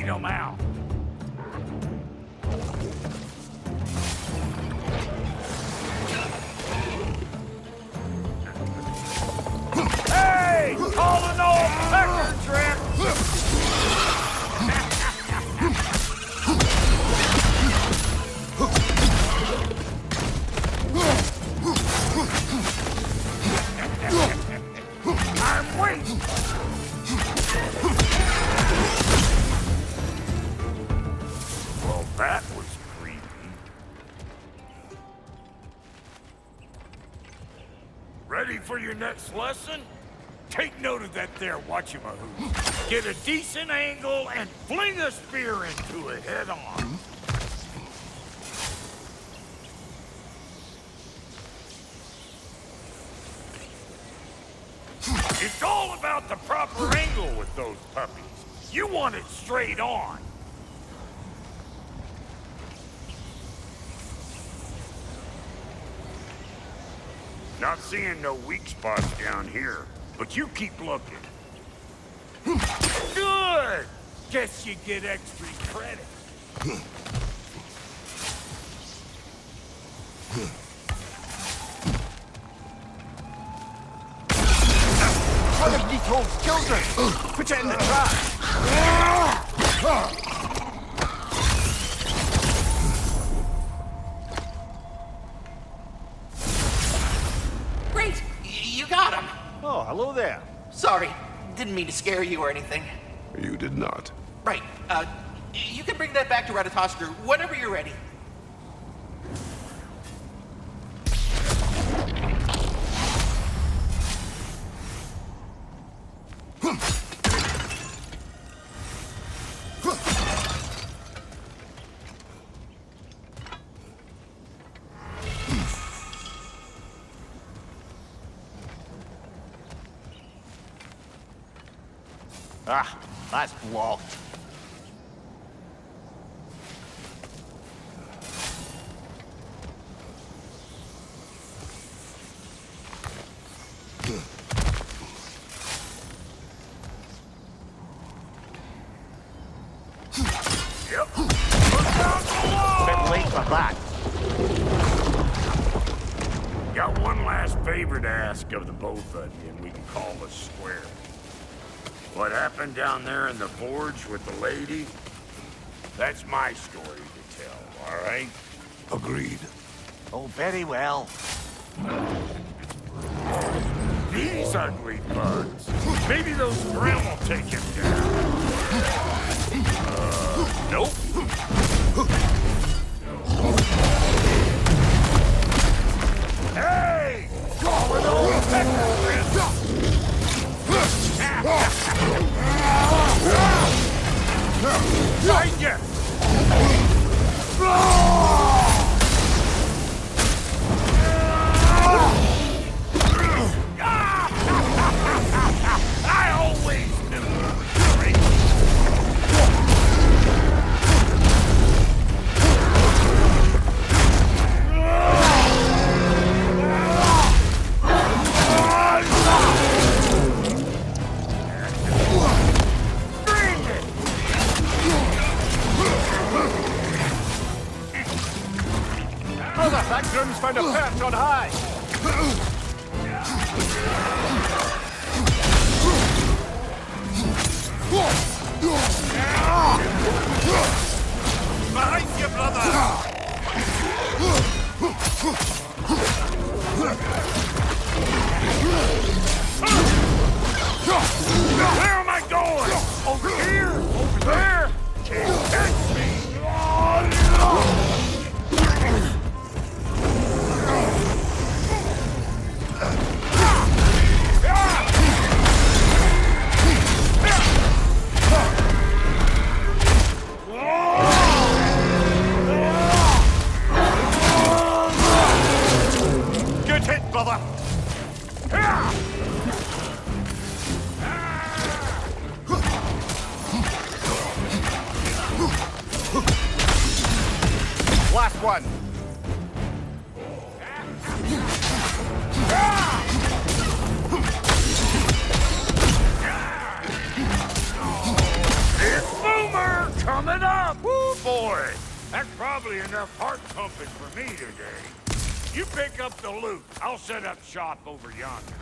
them out. Hey! Call an old pecker trip! I'm waiting! Well, that was creepy. Ready for your next lesson? Take note of that there whatchamahoo. Get a decent angle and fling a spear into it head on. It's all about the proper angle with those puppies. You want it straight on. Not seeing no weak spots down here, but you keep looking. Good! Guess you get extra credit. One of Nicole's children! Put it in the trash! Great! You got him! Oh, hello there. Sorry, didn't mean to scare you or anything. You did not. Right, you can bring that back to Ratatoskr whenever you're ready. Ah, that's blocked. Yep. Look out below! Bit late for that. Got one last favor to ask of the both of you, and we can call this square. What happened down there in the forge with the lady? That's my story to tell, all right? Agreed. Oh, very well. These ugly bugs. Maybe those grill will take him down. Nope. Hey! Call it old pecker! Behind you! I always knew it. Brother, that groom's found a perch on high. Behind you, brother! Where am I going? Over here? Over there? Can't catch me! Good hit, brother. Last one. It's Boomer! coming up! Woo, boy! That's probably enough heart pumping for me today. You pick up the loot. I'll set up shop over yonder.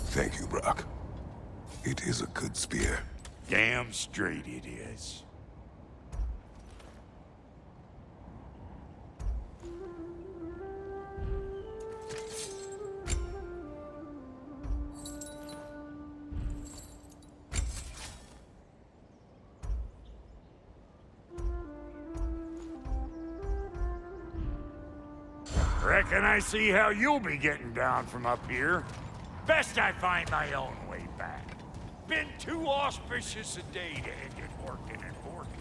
Thank you, Brock. It is a good spear. Damn straight it is. Reckon I see how you'll be getting down from up here. Best I find my own way back. Been too auspicious a day to end it working and working.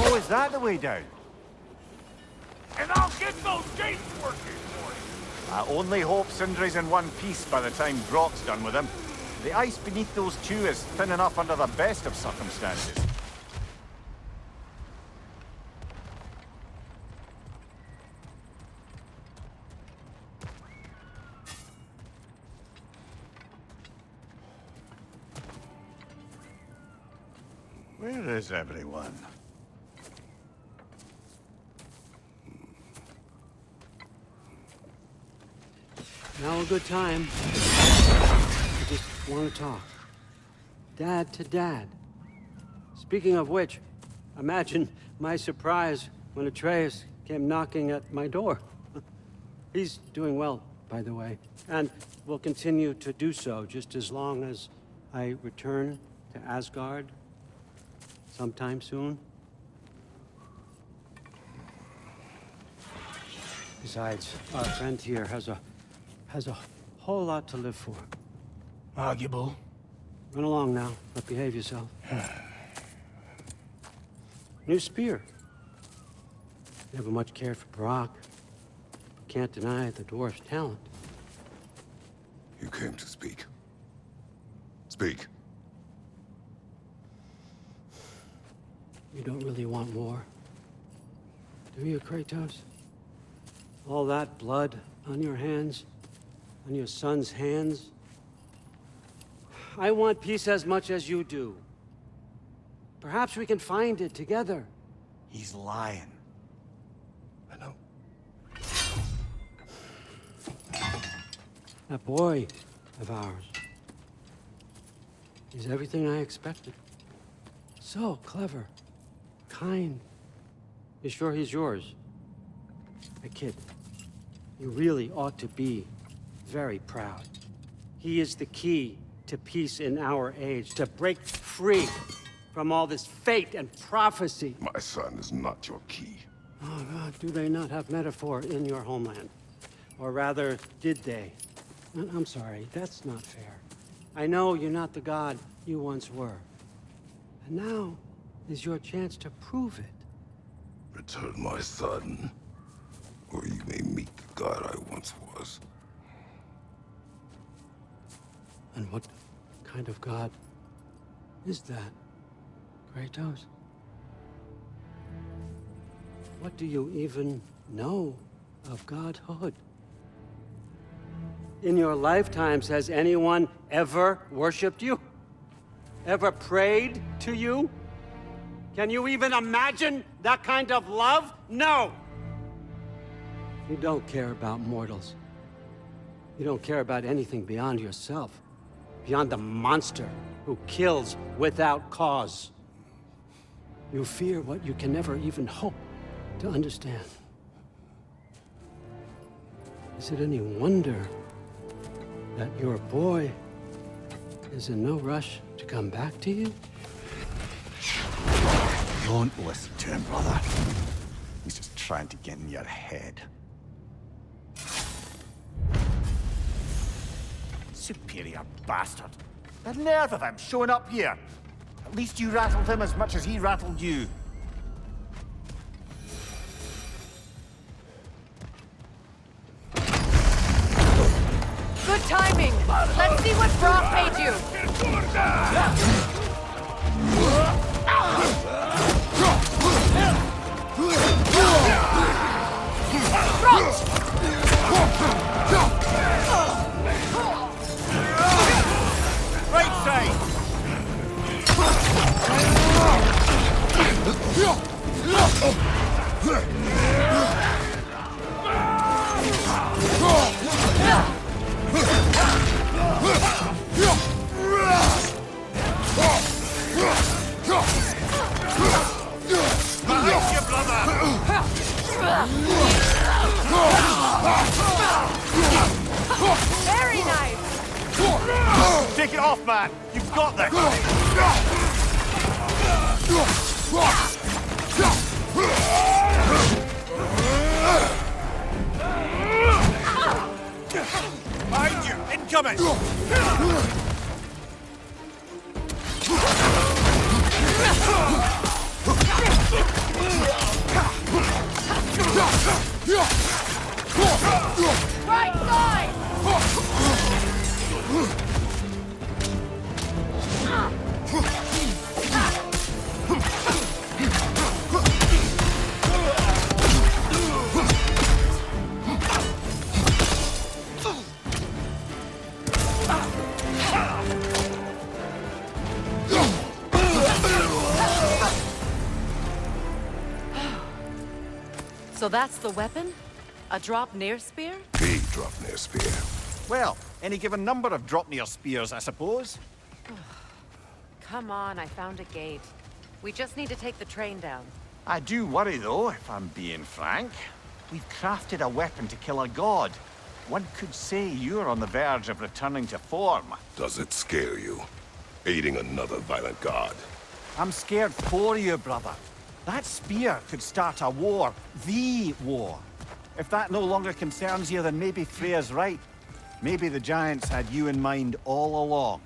Oh, is that the way down? And I'll get those gates working for you. I only hope Sindri's in one piece by the time Brock's done with him. The ice beneath those two is thin enough under the best of circumstances. Where is everyone? Now a good time. I just want to talk. Dad to Dad. Speaking of which, imagine my surprise when Atreus came knocking at my door. He's doing well, by the way, and will continue to do so just as long as I return to Asgard sometime soon. Besides, our friend here has a whole lot to live for. Arguable. Run along now, but behave yourself. New spear. Never much cared for Brock. Can't deny the dwarf's talent. You came to speak. Speak. You don't really want war, do you, Kratos? All that blood on your hands, on your son's hands. I want peace as much as you do. Perhaps we can find it together. He's lying. I know. That boy of ours. He's everything I expected. So clever, kind. You sure he's yours? A kid. You really ought to be very proud. He is the key to peace in our age, to break free from all this fate and prophecy. My son is not your key. Oh, God, do they not have metaphor in your homeland? Or rather, did they? I'm sorry, that's not fair. I know you're not the god you once were. And now is your chance to prove it. Return my son, or you may meet the god I once was. And what kind of god is that, Kratos? What do you even know of godhood? In your lifetimes, has anyone ever worshipped you? Ever prayed to you? Can you even imagine that kind of love? No! You don't care about mortals. You don't care about anything beyond yourself. Beyond the monster who kills without cause. You fear what you can never even hope to understand. Is it any wonder that your boy is in no rush to come back to you? Don't listen to him, brother. He's just trying to get in your head. Superior bastard. The nerve of him showing up here. At least you rattled him as much as he rattled you. Good timing. Let's see what Brock paid you. Right side! Behind you, brother! Very nice. Take it off, man! You've got this! Behind you! Incoming! Right side. So that's the weapon? A drop near spear? He dropped near spear. Well, any given number of drop-near spears, I suppose. Come on, I found a gate. We just need to take the train down. I do worry, though, if I'm being frank. We've crafted a weapon to kill a god. One could say you're on the verge of returning to form. Does it scare you? Aiding another violent god? I'm scared for you, brother. That spear could start a war. The war. If that no longer concerns you, then maybe Freya's right. Maybe the Giants had you in mind all along.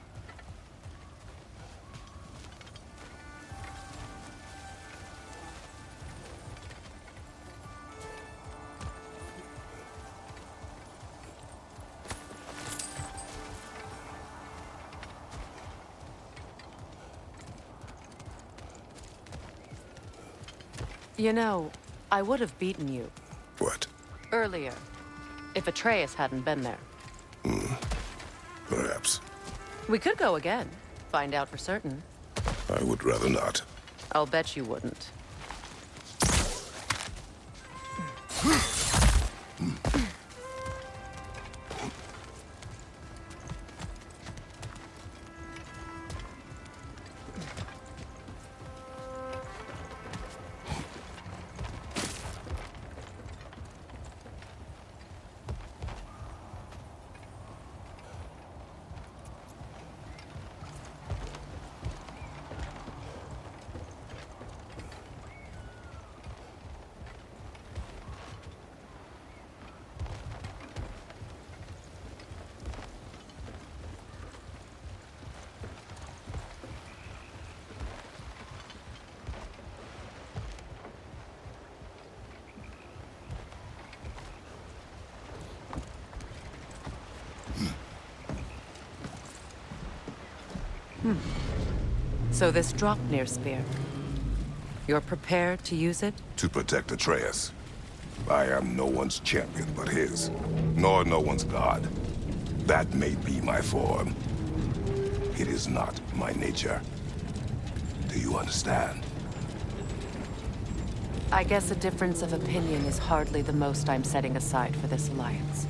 You know, I would have beaten you What? earlier, if Atreus hadn't been there. Perhaps. We could go again, find out for certain. I would rather not. I'll bet you wouldn't. So this Draupnir spear, you're prepared to use it? To protect Atreus. I am no one's champion but his, nor no one's god. That may be my form. It is not my nature. Do you understand? I guess a difference of opinion is hardly the most I'm setting aside for this alliance.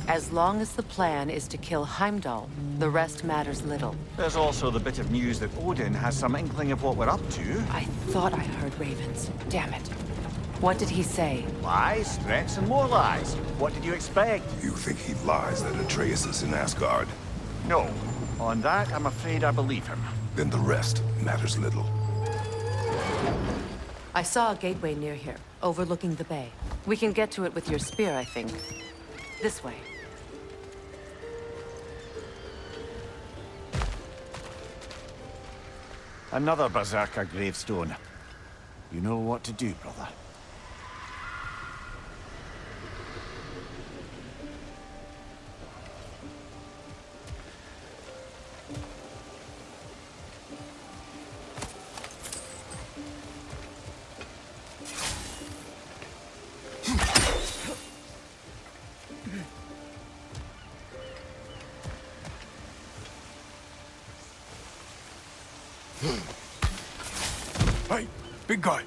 As long as the plan is to kill Heimdall, the rest matters little. There's also the bit of news that Odin has some inkling of what we're up to. I thought I heard ravens. Damn it. What did he say? Lies, threats, and more lies. What did you expect? You think he lies that Atreus is in Asgard? No. On that, I'm afraid I believe him. Then the rest matters little. I saw a gateway near here, overlooking the bay. We can get to it with your spear, I think. This way. Another Berserker gravestone. You know what to do, brother. Hey, big guy.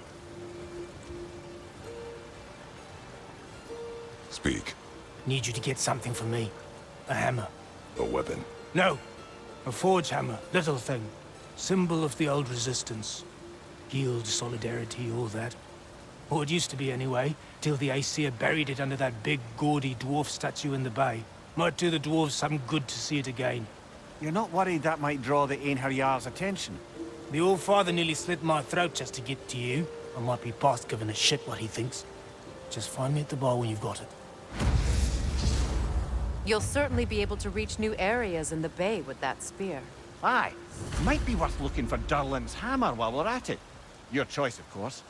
Speak. Need you to get something for me. A hammer. A weapon. No. A forge hammer. Little thing. Symbol of the old resistance. Guild, solidarity, all that. Or it used to be anyway, till the Aesir buried it under that big, gaudy dwarf statue in the bay. Might do the dwarves some good to see it again. You're not worried that might draw the Einherjar's attention? The old father nearly slit my throat just to get to you. I might be past giving a shit what he thinks. Just find me at the bar when you've got it. You'll certainly be able to reach new areas in the bay with that spear. Aye. Might be worth looking for Durlin's hammer while we're at it. Your choice, of course.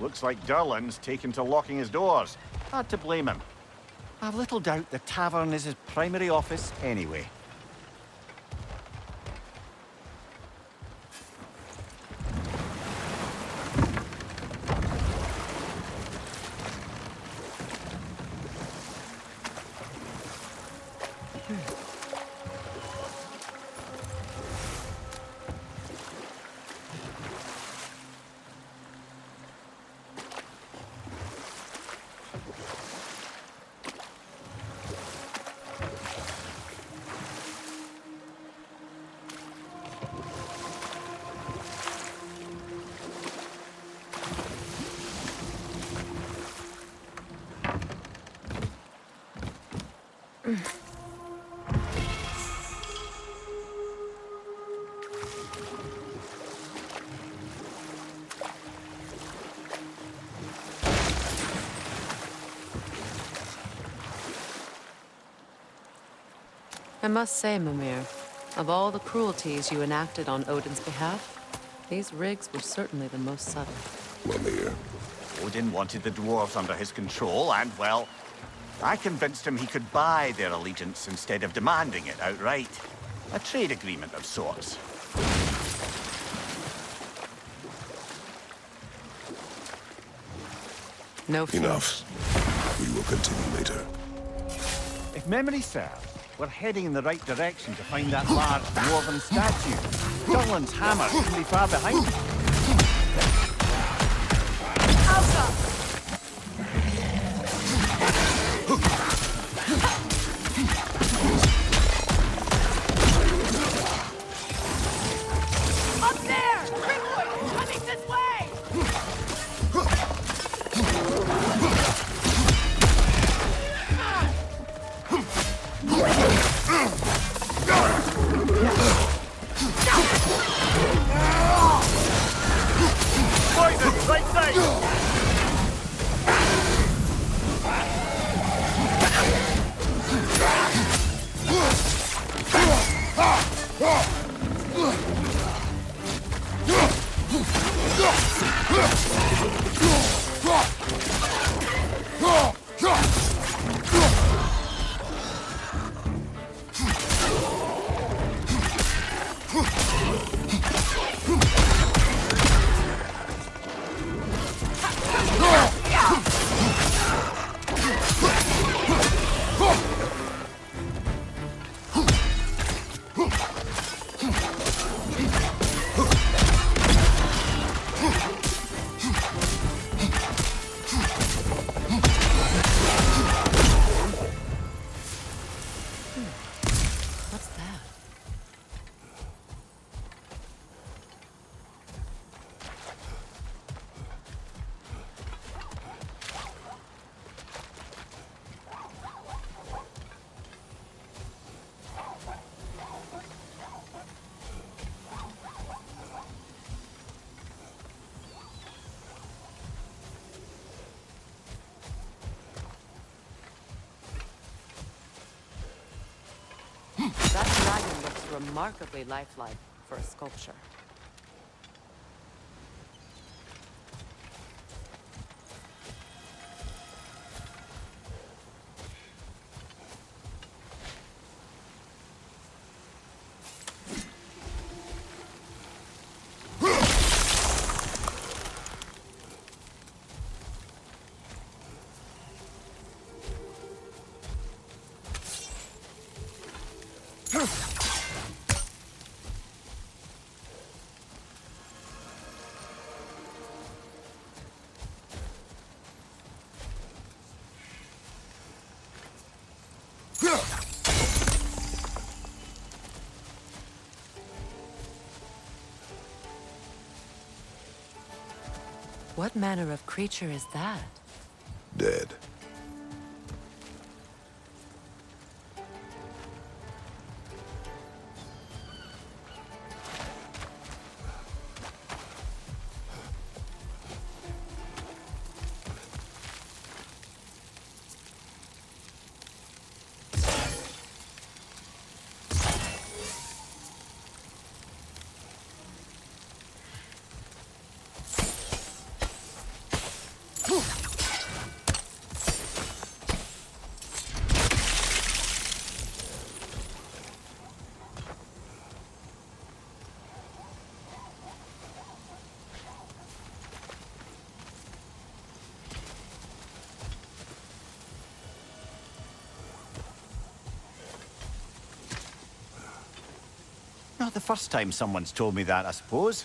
Looks like Durlin's taken to locking his doors. Hard to blame him. I've little doubt the tavern is his primary office anyway. I must say, Mimir, of all the cruelties you enacted on Odin's behalf, these rigs were certainly the most subtle. Mimir. Odin wanted the dwarves under his control, and, well, I convinced him he could buy their allegiance instead of demanding it outright. A trade agreement of sorts. No fear. Enough. We will continue later. If memory serves, we're heading in the right direction to find that large dwarven statue. Durlin's hammer shouldn't be far behind. Up there! Grimwood! Coming this way! Poison! Right side! What's that? That dragon looks remarkably lifelike for a sculpture. What manner of creature is that? Dead. Not the first time someone's told me that, I suppose.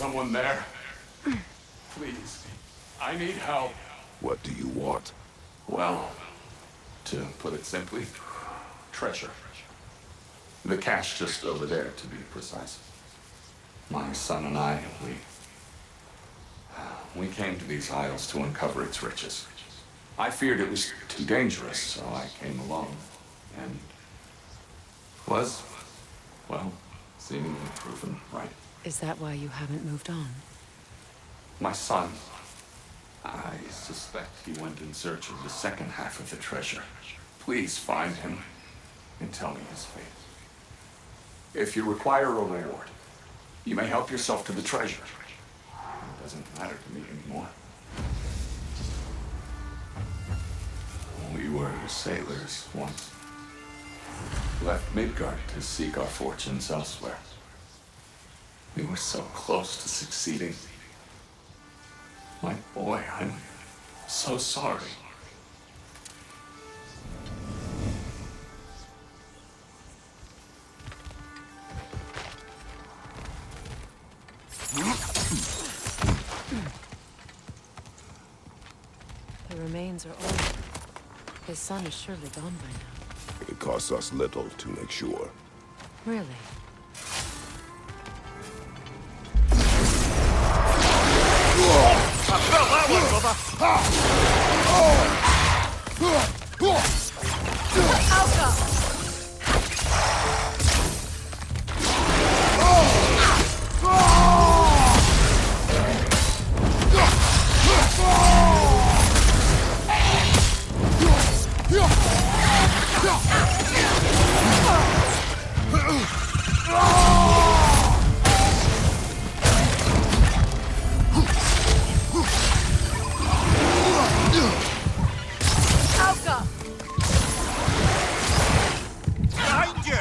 someone there? Please. I need help. What do you want? Well, to put it simply, treasure. The cache just over there, to be precise. My son and I, we came to these isles to uncover its riches. I feared it was too dangerous, so I came alone. And was, well, seemingly proven right. Is that why you haven't moved on? My son, I suspect he went in search of the second half of the treasure. Please find him and tell me his fate. If you require a reward, you may help yourself to the treasure. It doesn't matter to me anymore. We were sailors once. Left Midgard to seek our fortunes elsewhere. We were so close to succeeding. My boy, I'm so sorry. The remains are old. His son is surely gone by now. It costs us little to make sure. Really? I felt that one, behind you!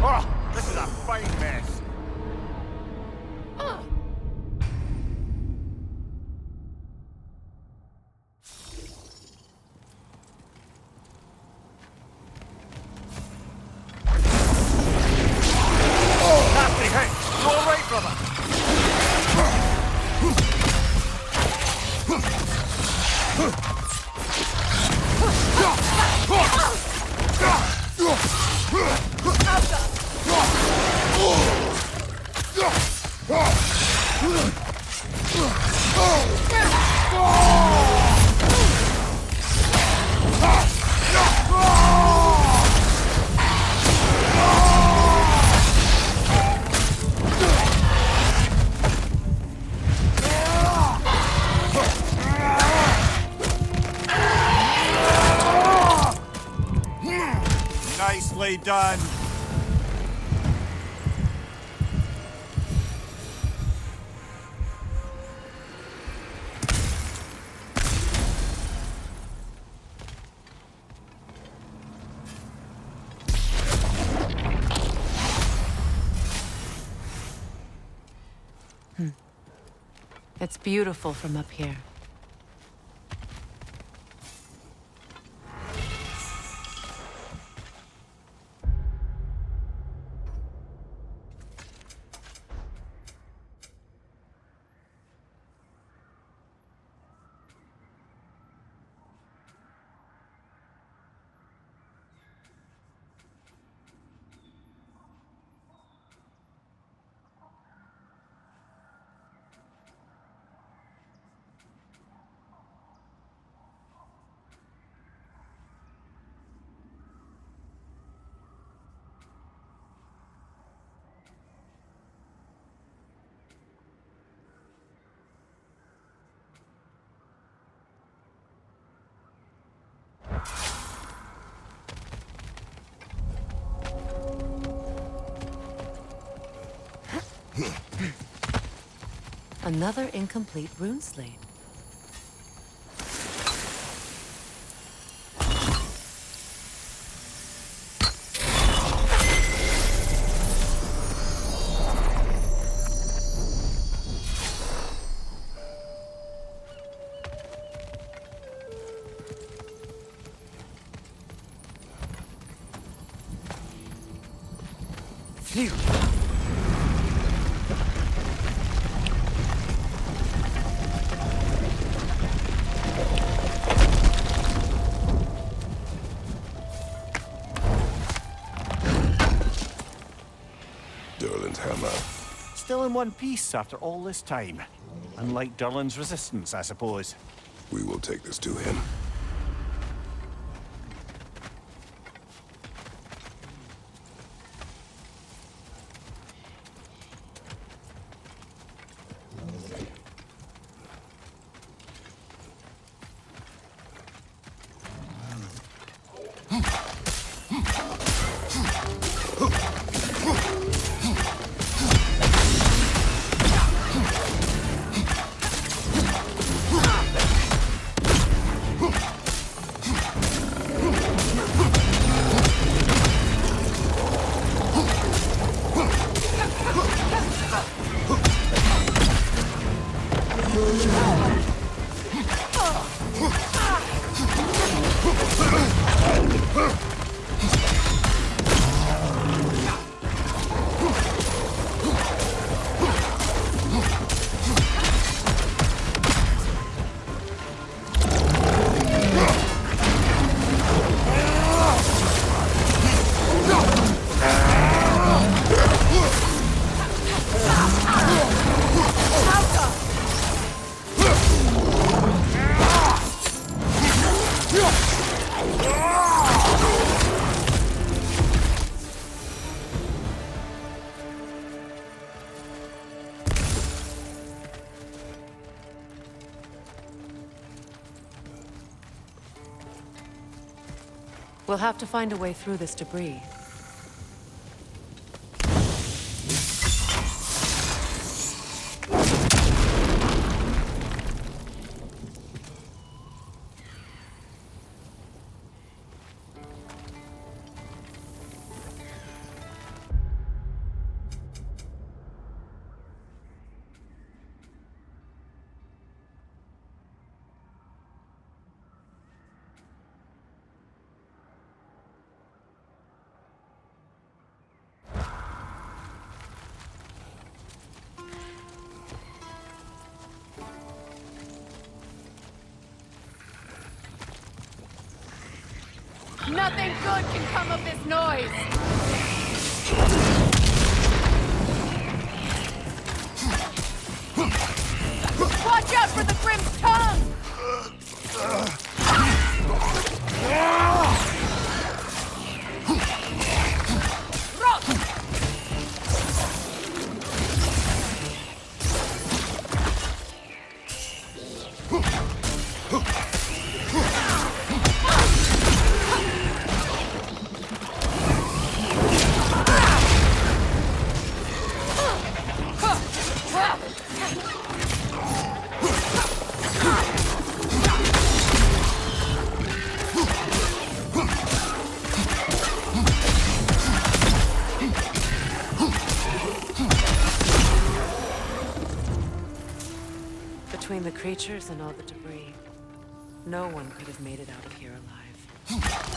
Oh, this is a fine mess. Nasty hit. You all right, brother? Nicely done. It's beautiful from up here. Another incomplete rune slate. Durlin's hammer. Still in one piece after all this time. Unlike Durlin's resistance, I suppose. We will take this to him. We'll have to find a way through this debris. Nothing good can come of this noise! Watch out for the Grim's tongue! Between the creatures and all the debris, no one could have made it out of here alive.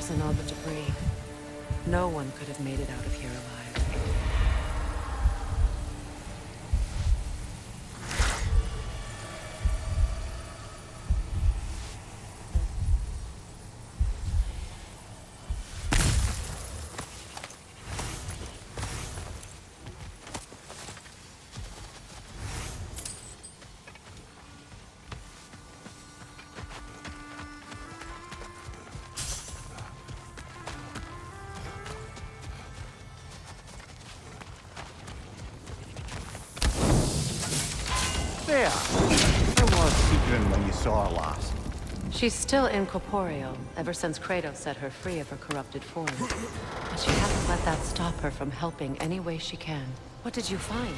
scars and all the debris. No one could have made it out of here alive. There! How was Sigrun when you saw her last? She's still incorporeal, ever since Kratos set her free of her corrupted form. But she hasn't let that stop her from helping any way she can. What did you find?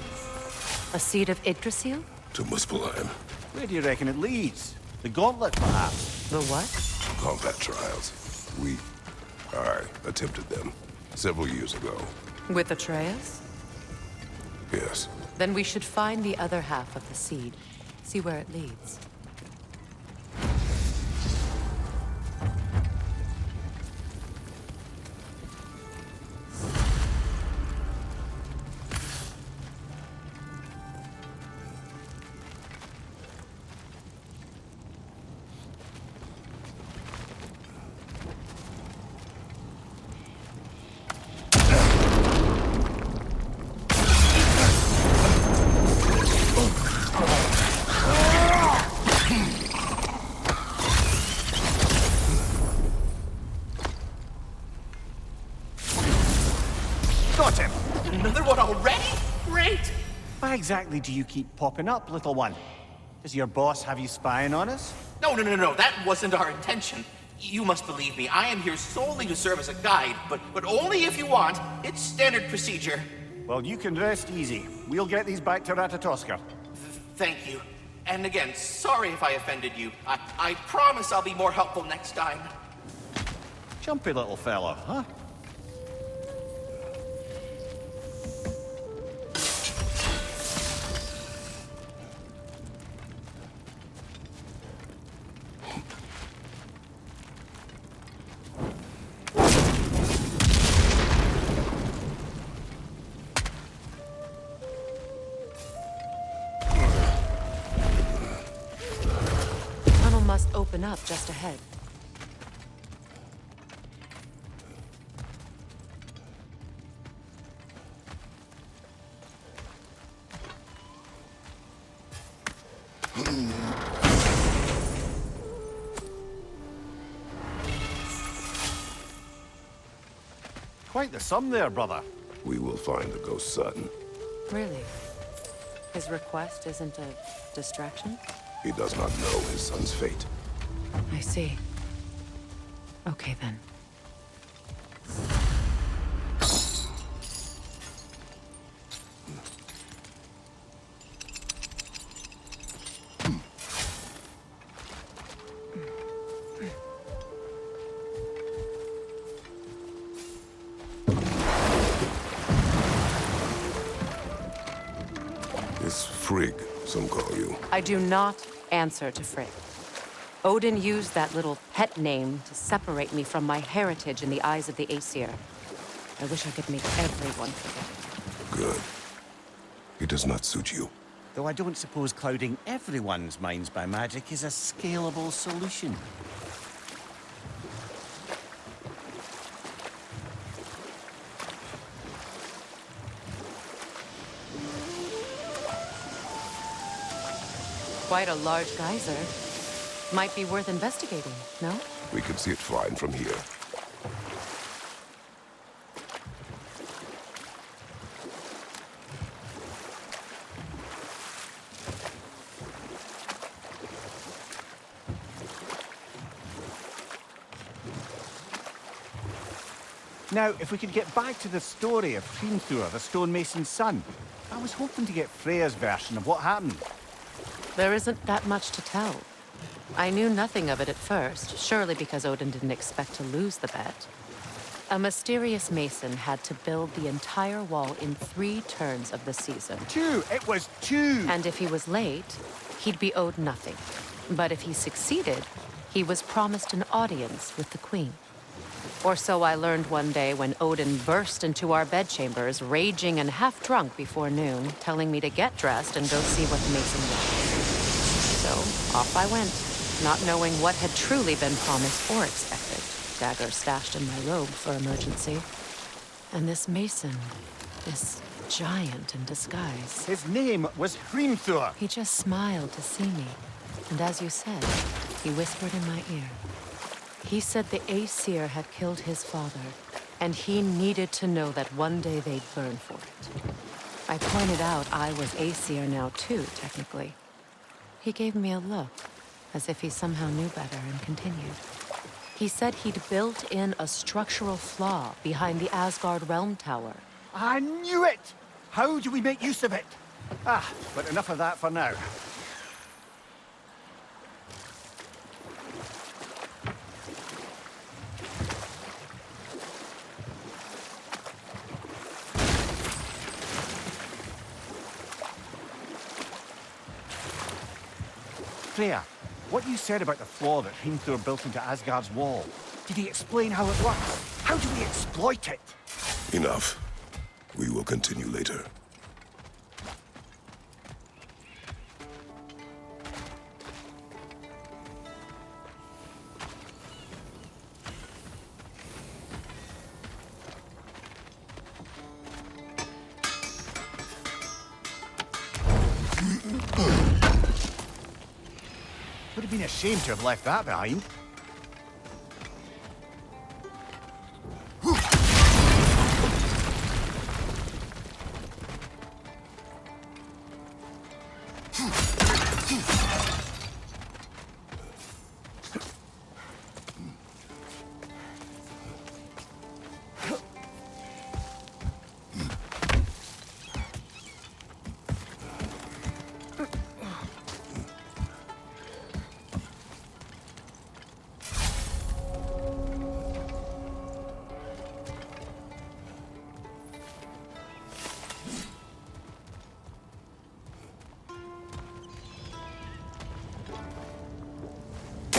A seed of Yggdrasil? To Muspelheim. Where do you reckon it leads? The gauntlet, perhaps? The what? Combat trials. I attempted them several years ago. With Atreus? Yes. Then we should find the other half of the seed. See where it leads. Got him! Another one already? Great! Why exactly do you keep popping up, little one? Does your boss have you spying on us? No, that wasn't our intention. You must believe me, I am here solely to serve as a guide, but only if you want. It's standard procedure. Well, you can rest easy. We'll get these back to Ratatoskr. Thank you. And again, sorry if I offended you. I promise I'll be more helpful next time. Jumpy little fella, huh? Must open up just ahead. Quite the sum there, brother. We will find the ghost son. Really? His request isn't a distraction? He does not know his son's fate. I see. Okay, then. This Frigg, some call you. I do not answer to Frigg. Odin used that little pet name to separate me from my heritage in the eyes of the Aesir. I wish I could make everyone forget it. Good. It does not suit you. Though I don't suppose clouding everyone's minds by magic is a scalable solution. Quite a large geyser. Might be worth investigating, no? We can see it fine from here. Now, if we could get back to the story of Hrimthur, the stonemason's son. I was hoping to get Freya's version of what happened. There isn't that much to tell. I knew nothing of it at first, surely because Odin didn't expect to lose the bet. A mysterious mason had to build the entire wall in 3 turns of the season. 2! It was 2! And if he was late, he'd be owed nothing. But if he succeeded, he was promised an audience with the queen. Or so I learned one day when Odin burst into our bedchambers, raging and half drunk before noon, telling me to get dressed and go see what the mason was. So off I went, not knowing what had truly been promised or expected. Dagger stashed in my robe for emergency. And this mason, this giant in disguise. His name was Hrimthur. He just smiled to see me. And as you said, he whispered in my ear. He said the Aesir had killed his father, and he needed to know that one day they'd burn for it. I pointed out I was Aesir now too, technically. He gave me a look, as if he somehow knew better, and continued. He said he'd built in a structural flaw behind the Asgard Realm Tower. I knew it! How do we make use of it? But enough of that for now. Freya, what you said about the flaw that Hrimthur built into Asgard's wall, did he explain how it works? How do we exploit it? Enough. We will continue later. Would have been a shame to have left that behind.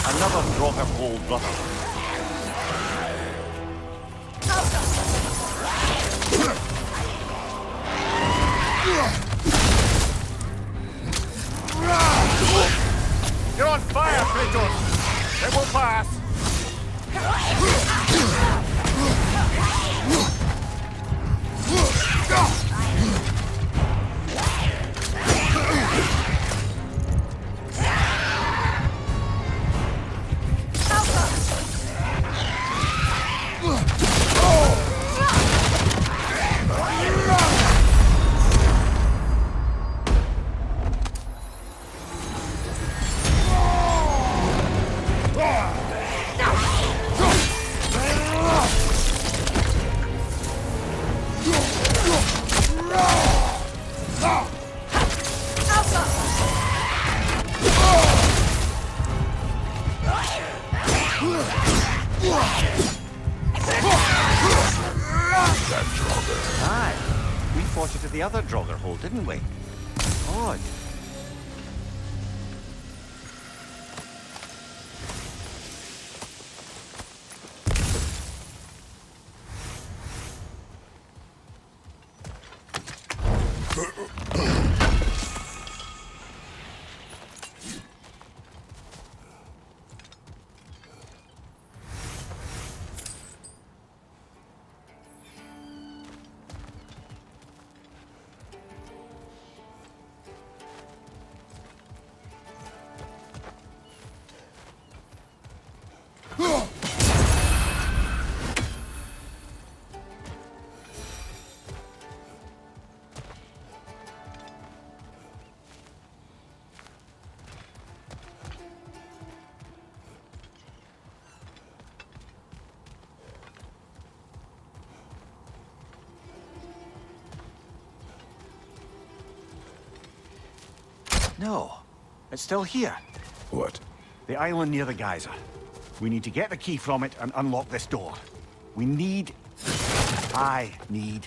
Another Draugr hole, brother. You're on fire, Kratos! It will pass! Aye. We fought it at the other Draugr hole, didn't we? Odd. No, it's still here. What? The island near the geyser. We need to get the key from it and unlock this door. I need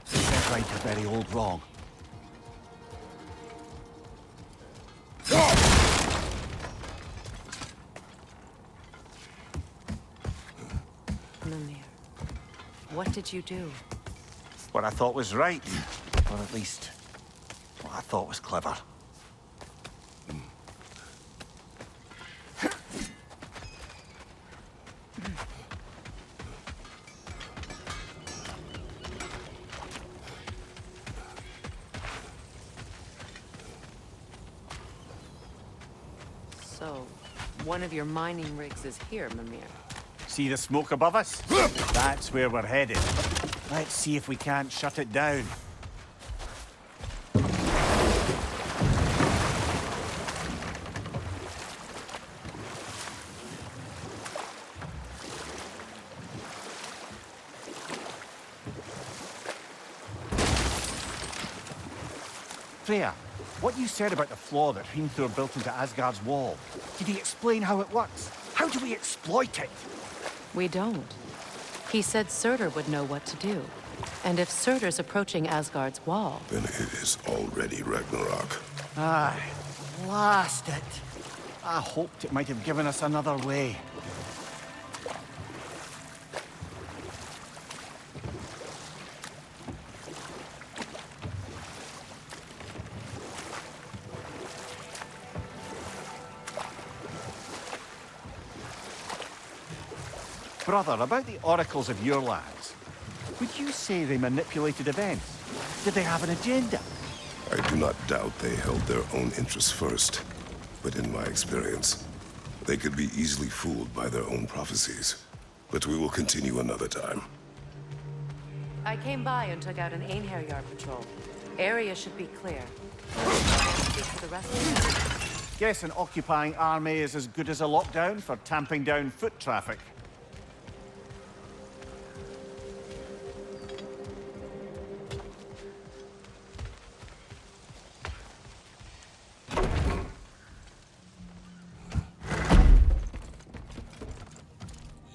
to set right a very old wrong. And then the What did you do? What I thought was right. Or at least, what I thought was clever. So, one of your mining rigs is here, Mimir. See the smoke above us? That's where we're headed. Let's see if we can't shut it down. Freya, what you said about the flaw that Hrimthur built into Asgard's wall, did he explain how it works? How do we exploit it? We don't. He said Surtur would know what to do. And if Surtur's approaching Asgard's wall... Then it is already Ragnarok. Aye, blast it. I hoped it might have given us another way. Brother, about the oracles of your lands, would you say they manipulated events? Did they have an agenda? I do not doubt they held their own interests first. But in my experience, they could be easily fooled by their own prophecies. But we will continue another time. I came by and took out an Einherjar patrol. Area should be clear. Speak to the rest of them. Guess an occupying army is as good as a lockdown for tamping down foot traffic.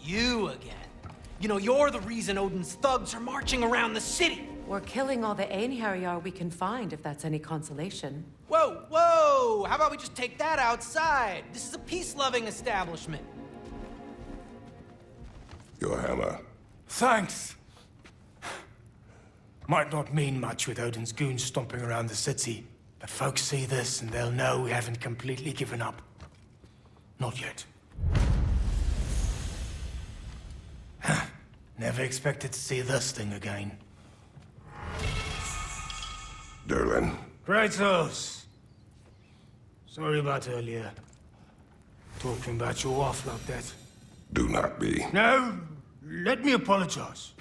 You again. You know, you're the reason Odin's thugs are marching around the city. We're killing all the Einherjar we can find, if that's any consolation. Whoa, whoa! How about we just take that outside? This is a peace-loving establishment. Your hammer. Thanks. Might not mean much with Odin's goons stomping around the city, but folks see this and they'll know we haven't completely given up. Not yet. Never expected to see this thing again. Derlin. Kratos! Sorry about earlier. Talking about your wife like that. Do not be. No, let me apologize.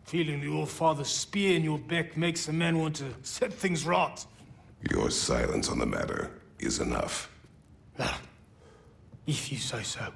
Feeling the All-Father's spear in your back makes a man want to set things right. Your silence on the matter is enough. Ah, if you say so.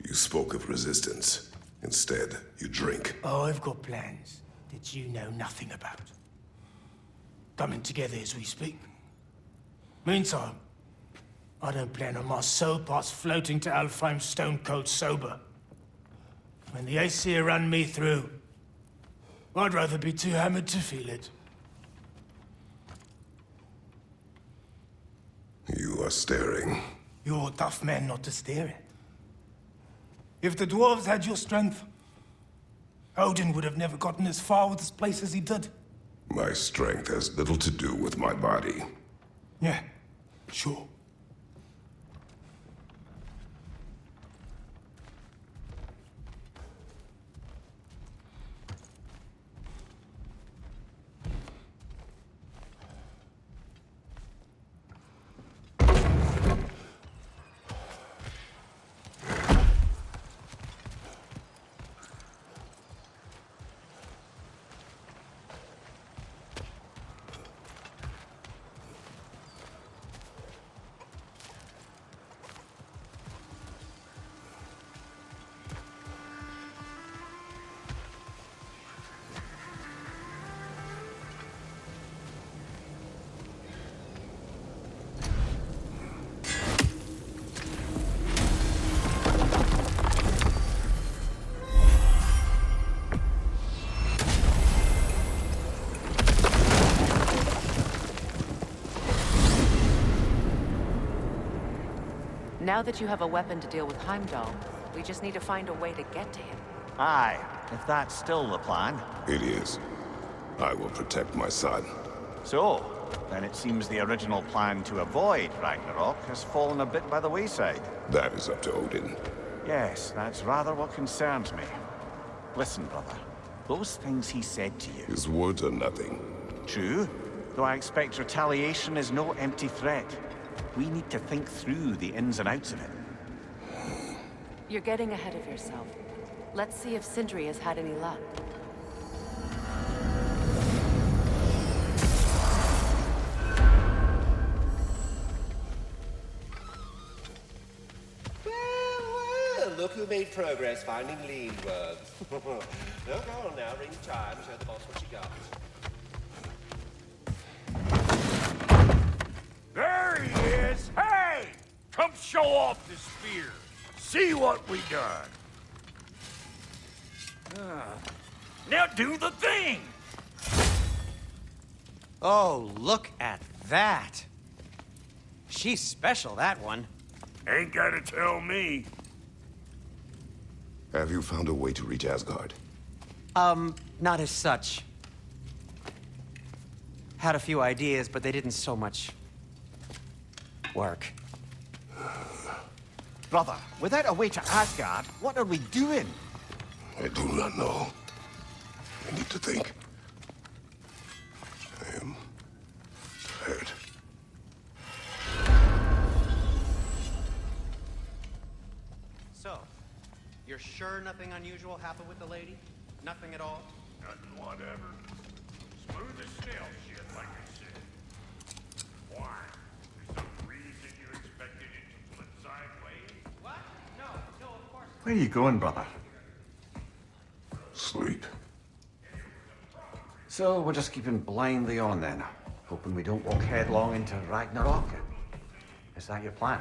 You spoke of resistance. Instead, you drink. Oh, I've got plans that you know nothing about. Coming together as we speak. Meantime, I don't plan on my soul pass floating to Alfheim stone cold sober. When the Aesir run me through, I'd rather be too hammered to feel it. You are staring. You're a tough man not to stare at. If the dwarves had your strength, Odin would have never gotten as far with this place as he did. My strength has little to do with my body. Yeah, sure. Now that you have a weapon to deal with Heimdall, we just need to find a way to get to him. Aye, if that's still the plan. It is. I will protect my son. So, then it seems the original plan to avoid Ragnarok has fallen a bit by the wayside. That is up to Odin. Yes, that's rather what concerns me. Listen, brother. Those things he said to you. His words are nothing. True, though I expect retaliation is no empty threat. We need to think through the ins and outs of it. You're getting ahead of yourself. Let's see if Sindri has had any luck. Well, look who made progress finding lean worms. No, go on now, ring the chime, show the boss what you got. There he is! Hey! Come show off the spear. See what we done. Now do the thing! Oh, look at that. She's special, that one. Ain't gotta tell me. Have you found a way to reach Asgard? Not as such. Had a few ideas, but they didn't so much work. Brother, without a way to Asgard, what are we doing? I do not know. I need to think. I am tired. So, you're sure nothing unusual happened with the lady? Nothing at all? Nothing whatever. Smooth as snail shit, like I said. Why? There's some reason you expected it to flip sideways? What? No, of course. Where are you going, brother? Sleep. So we're just keeping blindly on then, hoping we don't walk headlong into Ragnarok. Is that your plan?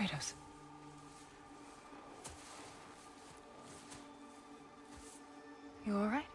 Kratos. You all right?